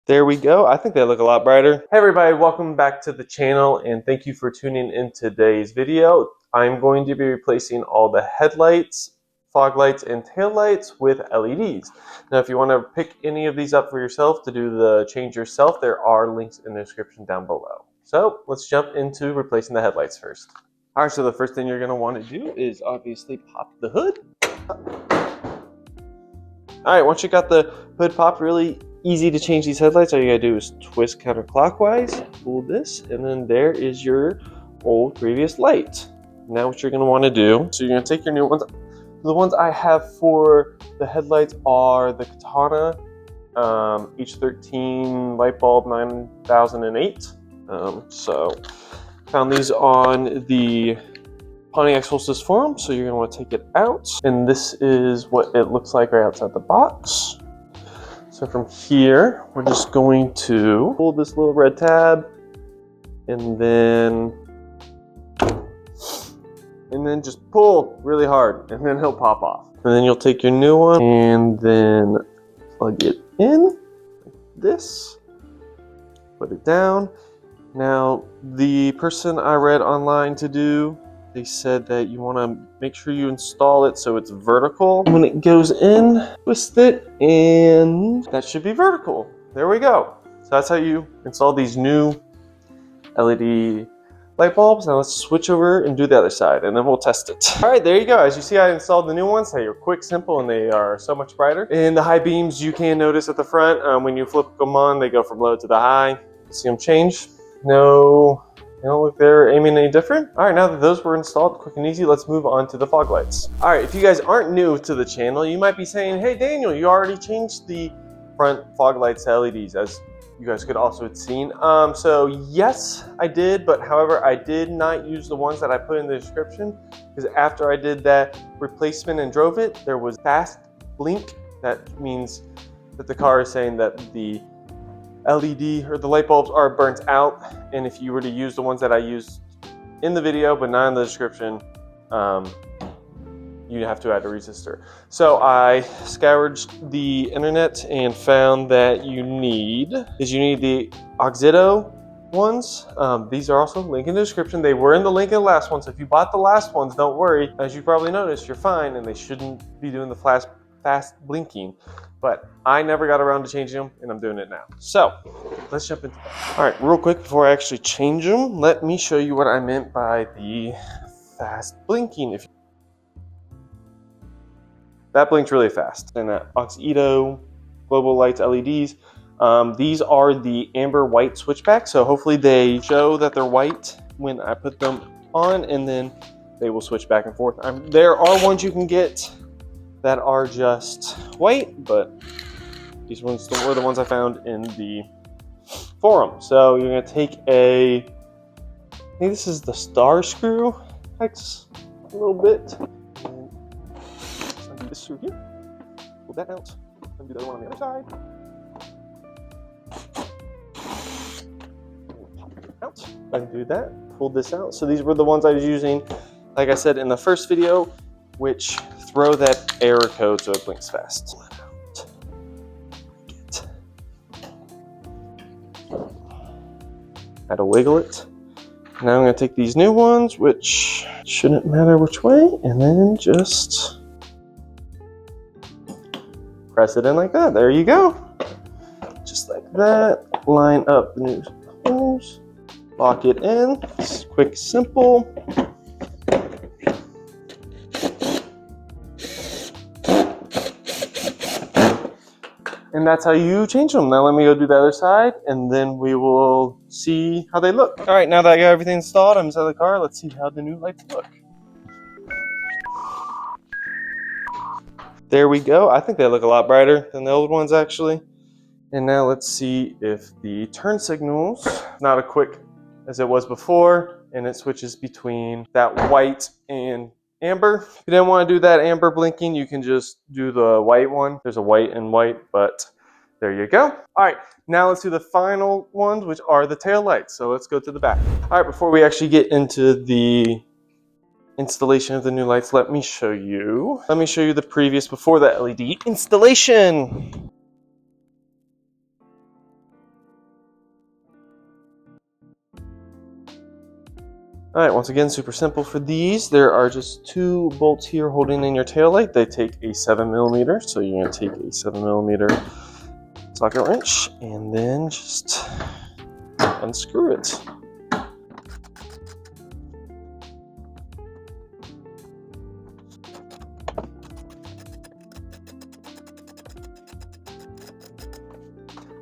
There we go. I think they look a lot brighter. Hey everybody, welcome back to the channel and thank you for tuning in today's video. I'm going to be replacing all the headlights, fog lights, and tail lights with LEDs. Now if you want to pick any of these up for yourself to do the change yourself, there are links in the description down below. So let's jump into replacing the headlights first. Alright, so the first thing you're going to want to do is obviously pop the hood. Alright, once you got the hood popped, really easy to change these headlights. All you gotta do is twist counterclockwise, pull this, and then there is your old previous light. Now what you're gonna wanna do, so you're gonna take your new ones. The ones I have for the headlights are the Katana H13 light bulb 9008. So found these on the Pontiac Solstice forum, so you're gonna wanna take it out. And this is what it looks like right outside the box. So from here, we're just going to pull this little red tab and then just pull really hard and then he'll pop off. And then you'll take your new one and then plug it in like this, put it down. Now, the person I read online to do, they said that you want to make sure you install it so it's vertical. When it goes in, twist it, and that should be vertical. There we go. So that's how you install these new LED light bulbs. Now let's switch over and do the other side, and then we'll test it. All right, there you go. As you see, I installed the new ones. They are quick, simple, and they are so much brighter. And the high beams, you can notice at the front, when you flip them on, they go from low to the high. See them change? No. They don't look they're aiming any different. All right, now that those were installed quick and easy, let's move on to the fog lights. All right, if you guys aren't new to the channel, you might be saying, hey Daniel, you already changed the front fog lights to LEDs, as you guys could also have seen. So yes, I did, but however, I did not use the ones that I put in the description, because after I did that replacement and drove it, there was fast blink. That means that the car is saying that the LED or the light bulbs are burnt out, and if you were to use the ones that I used in the video but not in the description, you have to add a resistor. So I scoured the internet and found that you need the Oxiddo ones. These are also linked in the description. They were in the link in the last one, so if you bought the last ones, don't worry. As you probably noticed, you're fine, and they shouldn't be doing the fast blinking. But I never got around to changing them, and I'm doing it now. So let's jump into that. All right, real quick before I actually change them, let me show you what I meant by the fast blinking. That blinks really fast. And that Oxiddo Global Lights LEDs, these are the amber white switchback. So hopefully they show that they're white when I put them on, and then they will switch back and forth. There are ones you can get that are just white, but these ones were the ones I found in the forum. So you're gonna take I think this is the star screw, X a little bit. And undo this screw here, pull that out, undo the other one on the other side. Out, undo that, pull this out. So these were the ones I was using, like I said in the first video, which throw that error code so it blinks fast. Had to wiggle it. Now I'm going to take these new ones, which shouldn't matter which way, and then just press it in like that. There you go. Just like that. Line up the new holes, lock it in. It's quick, simple. And that's how you change them. Now let me go do the other side, and then we will see how they look. All right, now that I got everything installed, I'm inside the car. Let's see how the new lights look. There we go. I think they look a lot brighter than the old ones, actually. And now let's see if the turn signals, not as quick as it was before, and it switches between that white and amber. If you didn't want to do that amber blinking, you can just do the white one. There's a white and white, but there you go. All right, now let's do the final ones, which are the tail lights. So let's go to the back. All right, before we actually get into the installation of the new lights, let me show you the previous before the LED installation. All right, once again, super simple for these. There are just 2 bolts here holding in your taillight. They take a 7mm, so you're gonna take a 7mm socket wrench and then just unscrew it.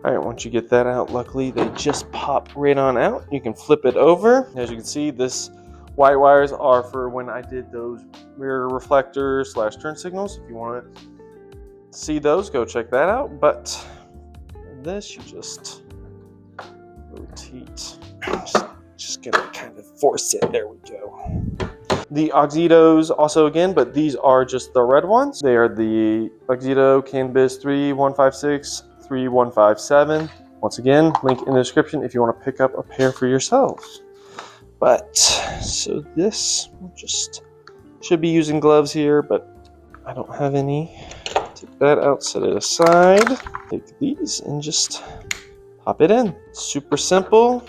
All right, once you get that out, luckily they just pop right on out. You can flip it over. As you can see, this white wires are for when I did those rear reflectors / turn signals. If you want to see those, go check that out. But this, you just rotate. Just gonna kind of force it. There we go. The Auxitos also again, but these are just the red ones. They are the Auxito CAN BIS 3156, 3157. Once again, link in the description if you want to pick up a pair for yourselves. But, so this, just should be using gloves here, but I don't have any. Take that out, set it aside. Take these and just pop it in. Super simple.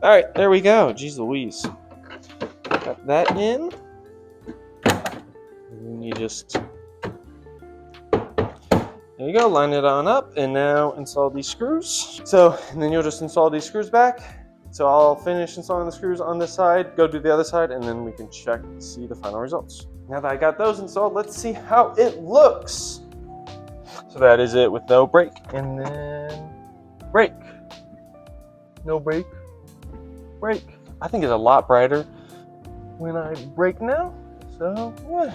All right, there we go. Jeez Louise. Got that in. And then you just, there you go, line it on up and now install these screws. So, and then you'll just install these screws back. So I'll finish installing the screws on this side, go to the other side, and then we can check to see the final results. Now that I got those installed, let's see how it looks. So that is it with no brake, and then brake. No brake. Brake. I think it's a lot brighter when I brake now. So yeah.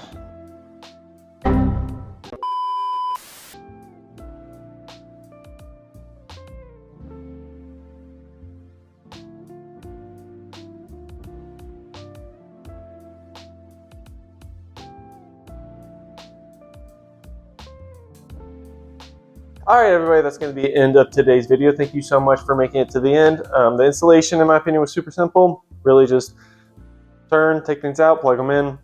All right, everybody, that's going to be the end of today's video. Thank you so much for making it to the end. The installation, in my opinion, was super simple. Really just turn, take things out, plug them in.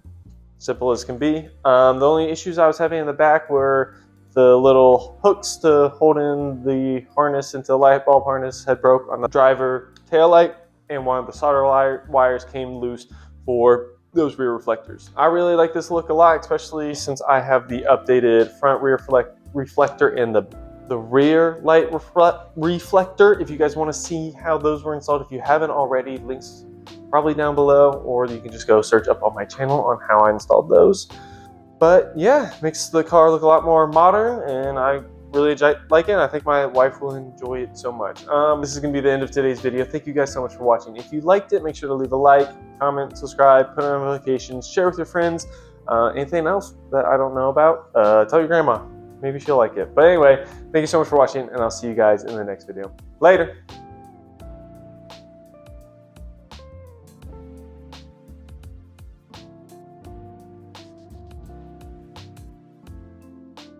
Simple as can be. The only issues I was having in the back were the little hooks to hold in the harness into the light bulb harness had broke on the driver taillight, and one of the solder wires came loose for those rear reflectors. I really like this look a lot, especially since I have the updated front rear reflector and the rear light reflector. If you guys want to see how those were installed, if you haven't already, links probably down below, or you can just go search up on my channel on how I installed those. But yeah, makes the car look a lot more modern, and I really like it. I think my wife will enjoy it so much. This is going to be the end of today's video. Thank you guys so much for watching. If you liked it, make sure to leave a like, comment, subscribe, put on notifications, share with your friends. Anything else that I don't know about, tell your grandma. Maybe she'll like it. But anyway, thank you so much for watching, and I'll see you guys in the next video. Later.